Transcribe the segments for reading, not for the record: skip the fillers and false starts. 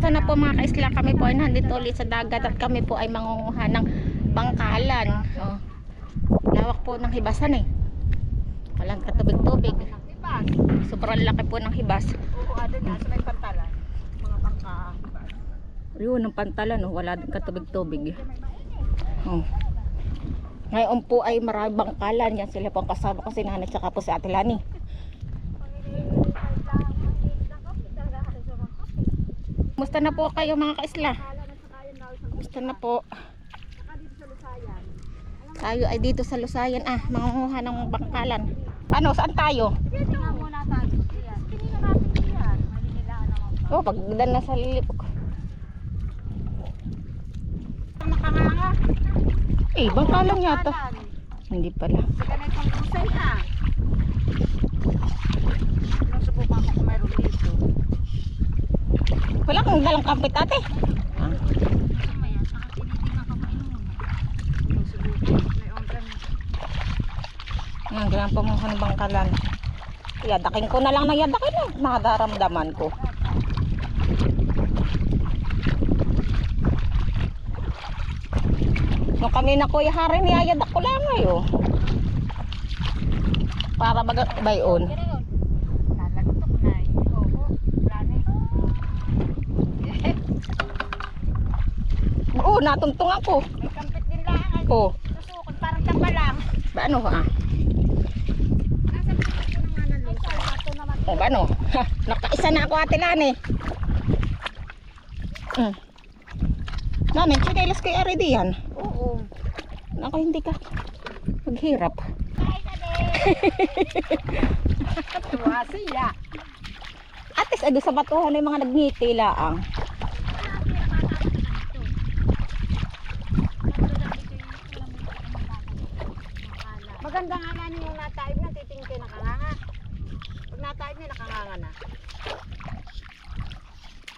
Kumusta na po mga kaisla? Kami po ay nandito ulit sa dagat at kami po ay mangunguha ng bangkalan. Lawak po ng hibasan eh. Walang katubig-tubig. Sobrang laki po ng hibas. Oo, doon na sa may pantalan. Mga pangka-hibas. Yun, ang pantalan, oh, wala din katubig-tubig. Ngayon po ay marami bangkalan. Yan sila po ang kasama ko si Nana tsaka po si Ate Lani. Kumusta na po kayo mga kaisla? Kumusta na po? Tayo ay dito sa Lusayan. Mangunguha ng bangkalan. Ano, saan tayo? Dito nga muna tayo. Tingnan natin yan. Maninilaan naman pa. Oh, pagdan na sa lilipok. Nakanganga. Bangkalan yata. Hindi pala. Sa ganitong kusay ha. Nung subukan ko kung mayroon dito. Wala kang dalang kampit ate. Sumaya, saka tinitingnan ka pa yun. Nung subukan. May organ. Ganyan pa mga ng bangkalan. Yadakin ko na lang na yadakin eh. Nakadaramdaman ko. Nung kanina ko ihari niyayadak ko lang ngayon. Para mag-bayon. Nalagutok na eh. Oo, plano eh. Oo, natuntong ako. May kampit din lang. Oo. Susukot, parang tamba lang. Ba ano ha? Nasa pilit ko naman ng lusa. Ito naman. O ba ano? Ha, nakaisa na ako ate Lani. Namin, chinelas kay Aridi yan. Oo. Ako hindi ka maghirap. Ay, tuwa siya. Atis, ado sa batuhan ng mga nagngiti laang. Maganda nga na yung nataib na titingin kayo nakanganga. Pag nataib niya nakanganga na.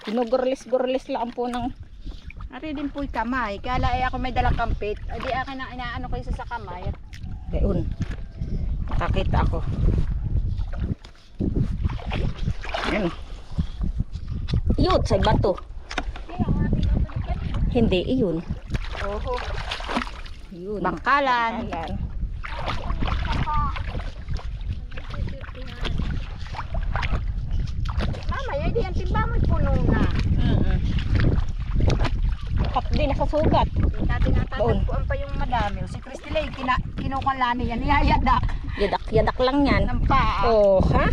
Ginugurlis-gurlis lang po ng Ari din po'y kamay. Kala ay ako may dalang kampit. Adi akin na inaano ko isa sa kamay. gayon. Nakakita ako. Yan. Yun, sa bato. Hindi, iyon. Oho. Yun. Bangkalan. Bangkalan. Mamaya, di ang timba mo'y puno na. Kap din sa sugat. Hindi natin natatagpuan pa yung madami. Si Christy Lay, kinukulani yan. Niyayadak. Yadak-yadak lang yan. Ng paa. Oh, ha?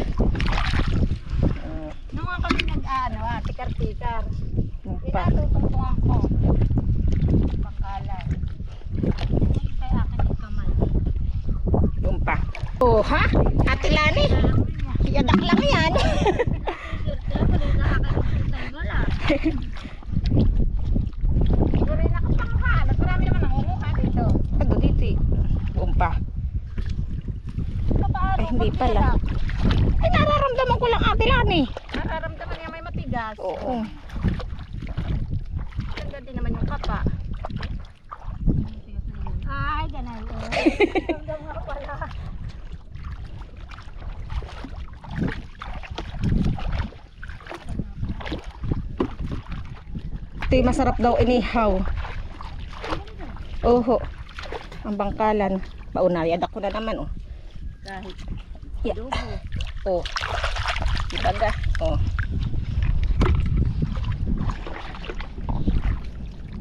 Nung nga kami nag-ano, tikar-tikar. Pa. Pinatutungtungan ko. Bangkalan. Kaya akin yung kamay. Yung pa. Oh, ha? Ate Lani. Yadak lang yan. Uri nakapangkalat. Marami naman nangunguha dito. Ano dito eh? Yung pa. Ay, hindi pala. Ay, nararamdaman ko lang Ate Lani. Nararamdaman niya may matigas. Oo. Ganda din naman yung kapa. Ay, ganun. Nararamdaman nga pala. Ito yung masarap daw inihaw. Oho. Ang bangkalan. Baunayad ako na naman oh. Kahit Yeah. dugo. Oh. Ibaga. Oh.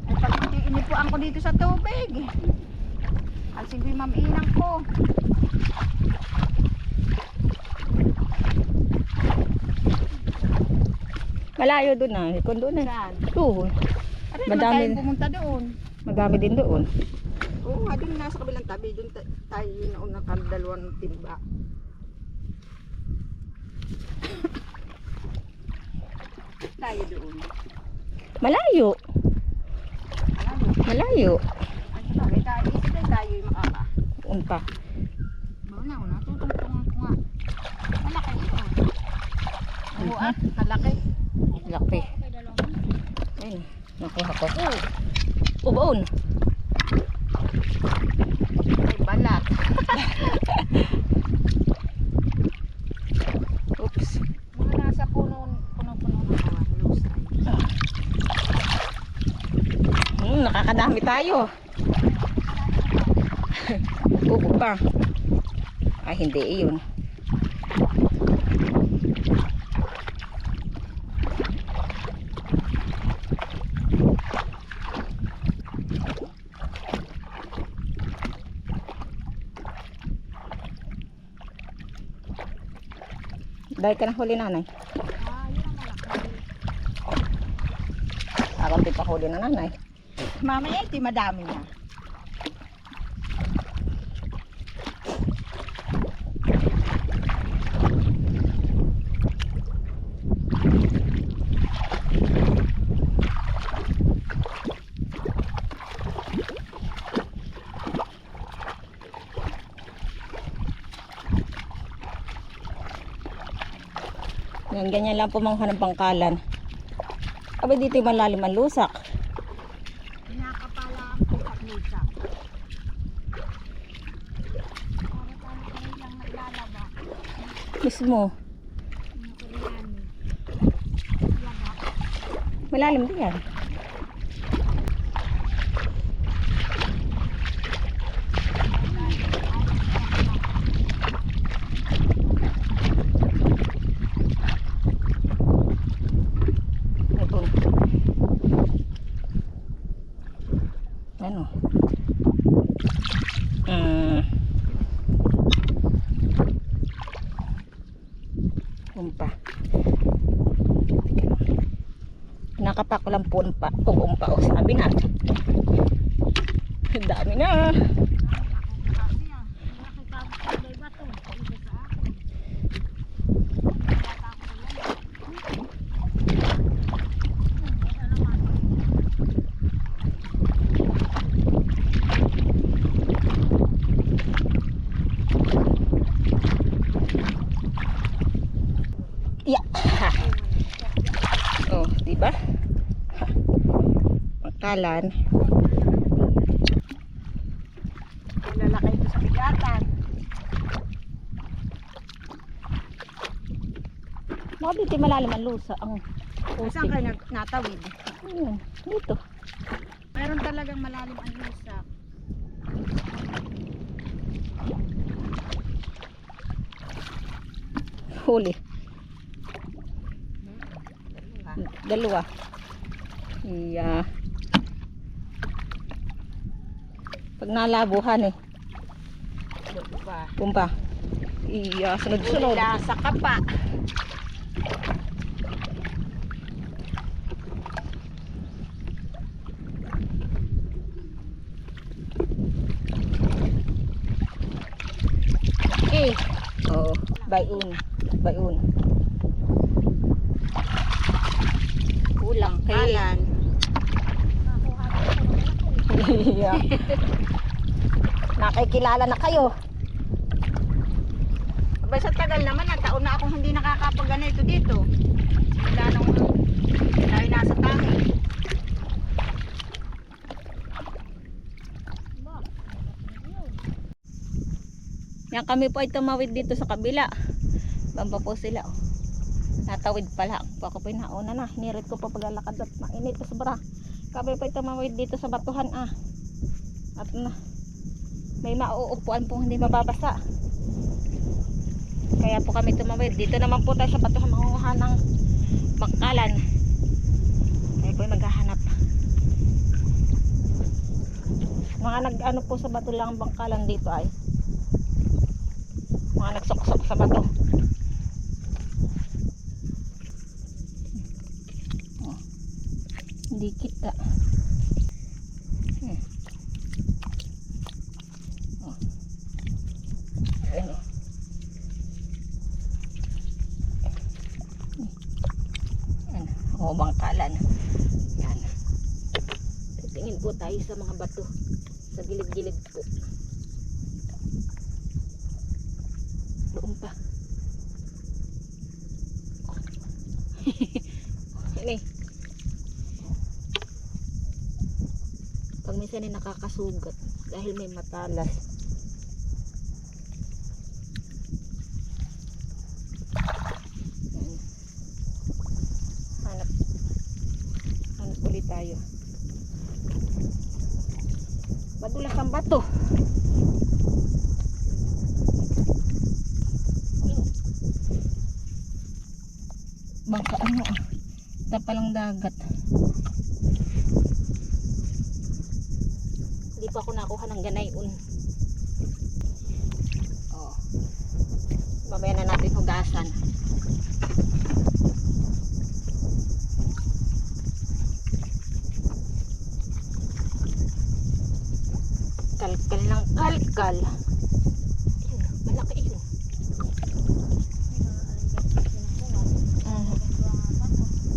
Ay, pag inipuan ko dito sa tubig. Alsing ko yung maminang ko. Malayo doon na. Kung doon na. Saan? Oo. Ano naman Madami. tayo pumunta doon? Madami din doon. Oo nga, doon nasa kabilang tabi. Doon tayo naunang dalawang timba. Tayo doon. Malayo. Ano? Malayo. Ay, sabagay tayo. Isa tayo yung makaka. Un pa. Una, tutungtungan ko nga. Malaki ito. Oo malaki. Laki. Ayun. Nakuha ko. Ubaon. May balat. Oops. Mga nasa puno ng mga lusay. Nakakadami tayo. Upo pa. Ay, hindi iyon. Dahil ka na huli, nanay. Yun ang malaki. Akong di pa huli na, nanay. Mamaya ito madami na. Yan, ganyan lang po mga ng pangkalan. Abay, dito yung malalim ang lusak. Pinakapala ang pusak-lusak. Para tayo lang naglalaba. Mismo. Malalim din yan. Ano? Umpa. Nakapak ko lang po umpa. Umpa o sabi na. Ang dami na. Ya. Oh, di ba? Pangkalan. Lalaki ito sa bigatan. Baka dito malalim ang lusa. Ang Saan kayo natawid? Ayun, dito. Mayroon talagang malalim ang lusak. Huli. Dalawa. Iya. Pag nalabuhan eh. Pumpa. Iya, sunod-sunod. Lasa ka pa. Eh. Oh, bayun. Bayun. Kulang kay. Kalan. Iya. Nakikilala na kayo. Abay sa tagal naman, taon na akong hindi nakakapag-ganito dito. Wala nung tayo nasa tahi. Yan kami po ay tumawid dito sa kabila. Bamba po sila. Oh. Natawid pala. Ako po nauna na. Hinirit ko pa paglalakad at mainit pa sobra. Kami po ay tumawid dito sa batuhan ah. At na. May mauupuan pong hindi mababasa. Kaya po kami tumawid. Dito naman po tayo sa batuhan mangunguha ng bangkalan. Kaya po ay maghahanap. Mga nag-ano po sa bato lang ang bangkalan dito ay mga nagsok-sok sa bato. Oh. Hindi kita. Oh. Ayan oh. Ayan. Oh, bangkalan. Yan. Titingin po tayo sa mga bato. Sa gilid-gilid po. Doon pa. Ini. Pag minsan ay nakakasugat dahil may matalas. Hanap ulit tayo. Madulas ang bato. Baka ano ah. Tapalang dagat. Hindi pa ako nakuha ng ganayon. Oh. Mamaya na natin hugasan. Kalkal ng kalkal. Ayun, malaki yun.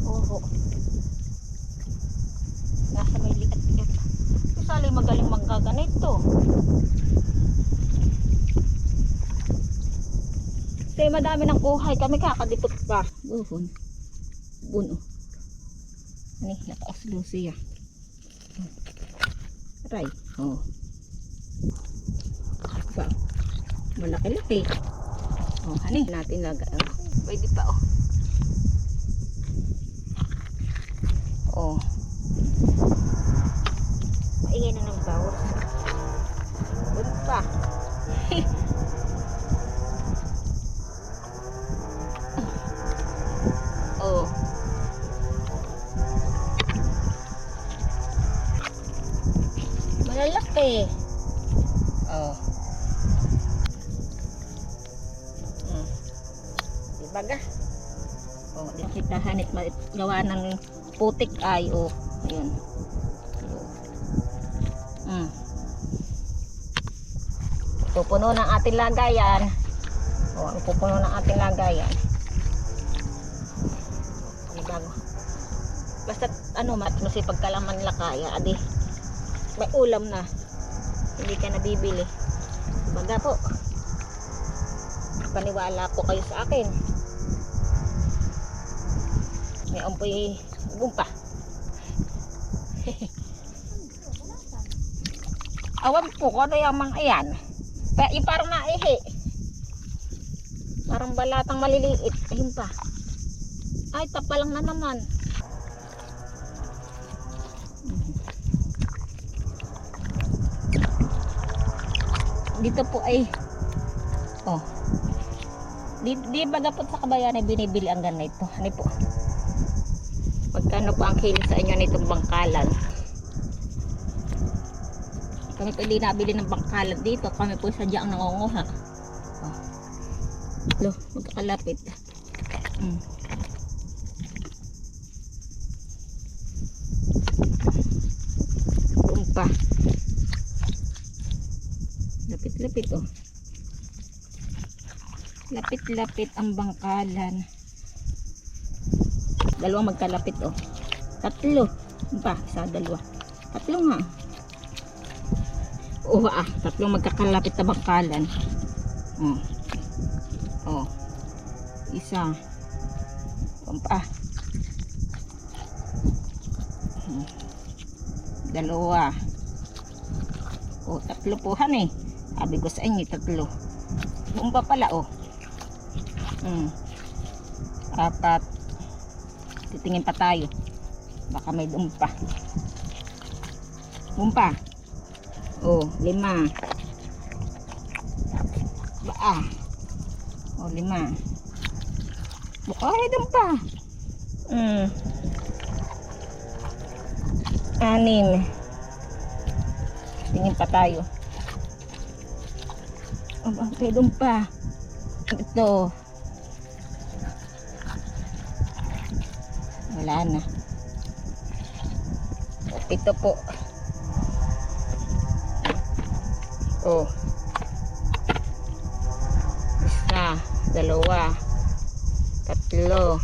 Oo. Nasa may liat-liat. Isali magaling magkaganito. Kasi madami ng kuhay. Kami kakadipot pa. Buhon. Buno. Ani, naka-oslo siya. Aray. Oh. Ba? Malaki-laki. Oh, hani. Natin laga. Pwede pa oh. Oh. Maingay na ng bawal. Pwede pa. Oh. Malalaki. Oh. Dibaga. Oh, di kita hanit gawa ng putik ay oh. Ayun. Pupuno ng ating lagayan. Oh, pupuno ng ating lagayan. Bago. Basta ano masipag ka lang manlakaya, adi. May ulam na. Hindi ka nabibili. Baga po. Paniwala po kayo sa akin. May ampoy gumpa. Awan po ko ano yung mga ayan. Kaya parang naihi. Parang balatang maliliit. Ayun pa. Ay, tapa lang na naman. Dito po ay oh. Di baga po sa kabayan ay binibili ang ganito. Ano po? Magkano po ang kilo sa inyo nitong bangkalan? Kami po hindi nabili ng bangkalan dito. Kami po sadya ang nangunguha. Oh. Lo, magkakalapit. Kumpa. Lapit-lapit oh. Lapit-lapit ang bangkalan. Dalawang magkalapit oh. Tatlo. Pa, isa, dalawa. Tatlo nga. Oh, tatlong magkakalapit na bangkalan. Oh. Oh. Isa. Pa. Dalawa. Oh, tatlo po han eh. Sabi ko sa inyo, tatlo. Bumba pala oh. Apat. Titingin pa tayo. Baka may dumpa. Bumpa. Oh, 5. Baa. Oh, 5. Baka may dumpa. 6. Tingin pa tayo. Oh, may dumpa. Ito. Wala na. Ito po. Oh. Isa, dalawa, tatlo,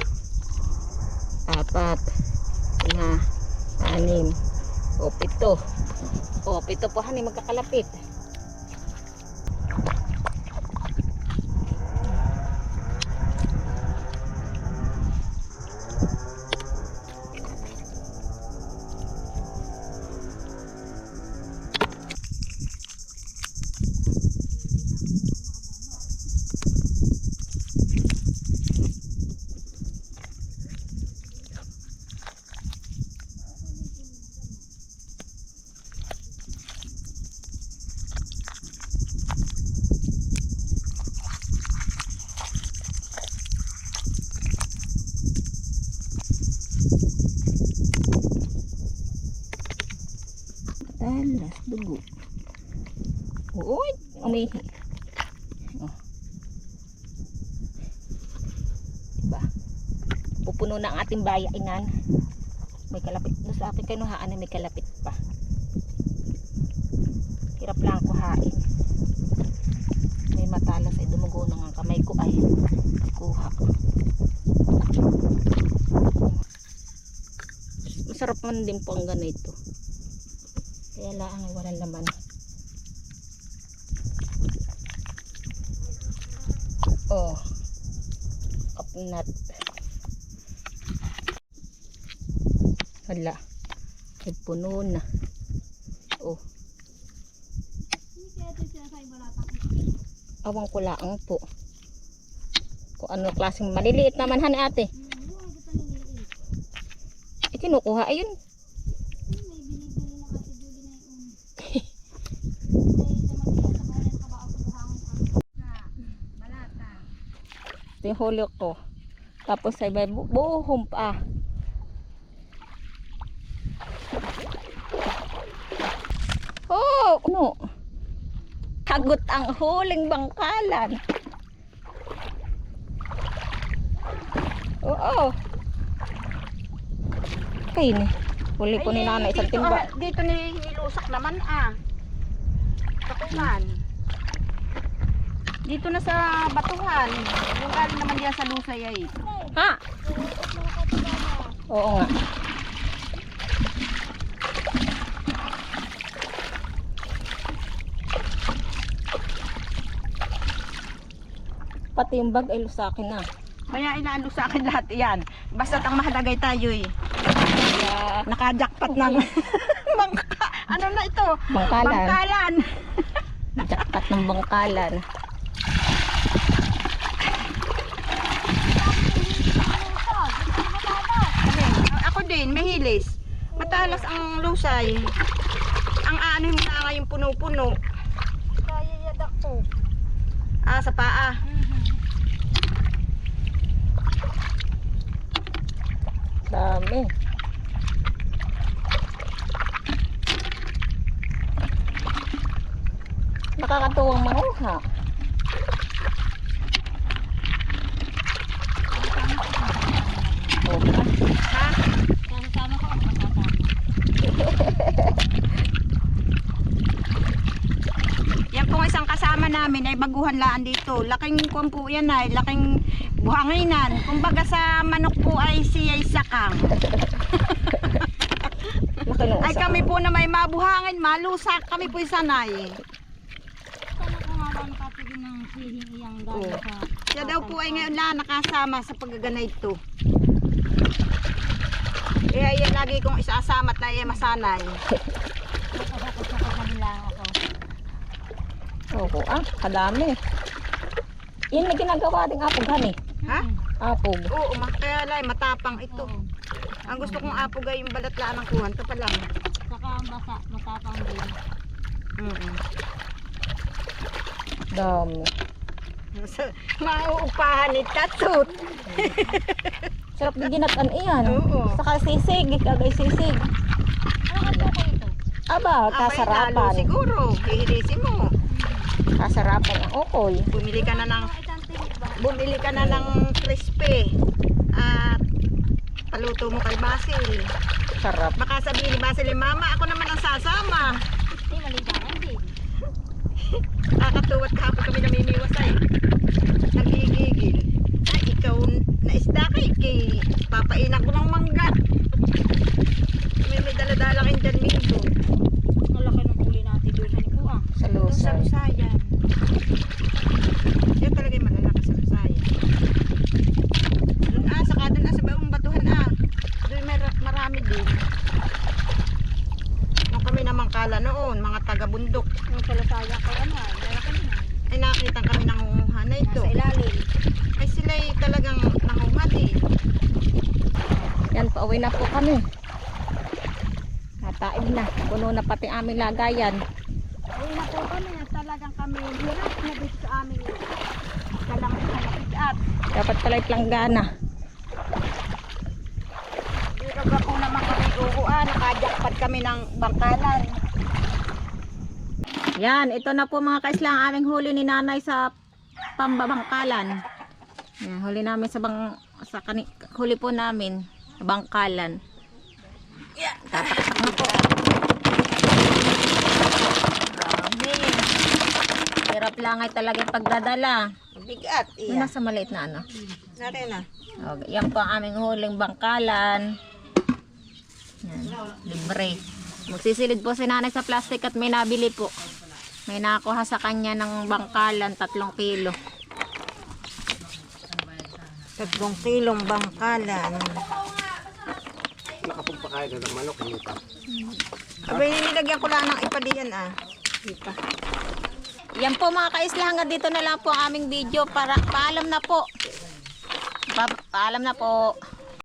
4, 5, 6. O, 7. O, 7 po hani magkakalapit. Dugo. Uy, umihi. Oh. Diba? Pupuno na ang ating bayainan. May kalapit. Doon sa akin kinuhaan na may kalapit pa. Hirap lang kuhain. May matalas ay dumugo na ang kamay ko ay kuha. Masarap man din po ang ganito. Kaya lang ay walang laman. Oh. Kapnat. Hala. Ay puno na. Oh. Awang ko lang po. Kung ano klaseng maliliit naman hani ate. Kinukuha ayun. Ito yung huli ko. Tapos ay may buhong pa. Oh, ano? Hagot ang huling bangkalan. Oo. Okay ni. Huli ko ni nanay isang timba. Dito ni nilusak naman Takuman. Dito na sa batuhan. Yung galing naman diyan sa lusay ay. Ha? Oo nga. Pati yung bag ay lusakin na. Kaya inaano sa akin lahat yan. Basta't ang mahalagay tayo eh. Kaya Nakajakpat ng ano na ito? bangkalan. Bangkalan. Jackpot ng bangkalan. Ako din, mahilis. Matalas ang lusay. Ang ano yung nga yung puno-puno. Kaya yadak ko. Sa paa. Dami. Nakakatuwang manguha. Oh, Ha? Kasama ko ang kasama. Yan pong isang kasama namin ay baguhan laan dito. Laking kuwan po yan ay, laking buhanginan. Kumbaga sa manok po ay siya'y sakang. laki ng Ay usa. kami po na may mabuhangin, malusak, kami po sanay. Sana ko nga ba nakatigil ng sihing iyang galing Oo. sa... Siya daw po ay ngayon lang nakasama sa paggaganay ito. Kaya yan lagi kong isasama at ay masanay. Nakasakot na nila ako. Oo, kadami. Yan na ginagawa ating apog, hani. Ha? Apog. Oo, kaya lang matapang ito. Oo. Ang gusto kong apog ay yung balatlaan ng kuwan. Ito pa lang. Saka ang basa, matapang din. Dami. Mauupahan ni Tatsut. Sarap din ginatan iyan. Oo. Saka sisig, kagay sisig. Ano ka po ito? Aba, Abay, lalo kasarapan. siguro. Hihilisin mo. Kasarapan ang okoy. Bumili ka na ng Isang tingin ba? bumili ka na ng crispy. At paluto mo kay Basil. Sarap. Baka sabihin ni Basil, Mama, ako naman ang sasama. Hindi, maligawan din. Kakatuwat kahapon kami namimiwasay. Nagigigil. Ay, ikaw na isda kay papainan ko ng mangga. May daladalang indyan minto. Ang laki ng huli natin doon sa Nico Sa Doon sa lusay. Lusayan. Yan talaga yung malalaki sa Lusayan. Doon saka doon sa Baong Batuhan Doon may marami din. Nung kami naman kala noon, mga taga-bundok. Yung palasaya ko ano, malaki din. Ay nakita kami ng unguha na ito. Nasa ilalim. Ay sila'y talagang nangunguha din. Yan, pauwi na po kami. Nataib na. Puno na pati aming lagayan. Ay na po kami, talagang kami hirap na dito sa aming kalapit-at. Dapat pala'y planggana. Dito ba po naman kami uhuan, nakajakpat kami ng bangkalan. Yan, ito na po mga kaisla ang aming huli ni nanay sa pambabangkalan. Yan, huli namin huli po namin sa bangkalan. Yan, tataksak na po. Grabe. Hirap lang ay talaga yung pagdadala. Bigat. May nasa maliit na ano. Nari na. Okay, yan po ang aming huling bangkalan. Yan, libre. Magsisilid po si nanay sa plastic at may nabili po. May nakuha sa kanya ng bangkalan, 3 kilo. 3 kilong bangkalan. Nakapagpakain ka ng manok, hindi pa. Abay, nilagyan ko lang ng ipadiyan Ipa. Yan po mga kaisla, hanggang dito na lang po ang aming video. Paalam na po. Paalam na po.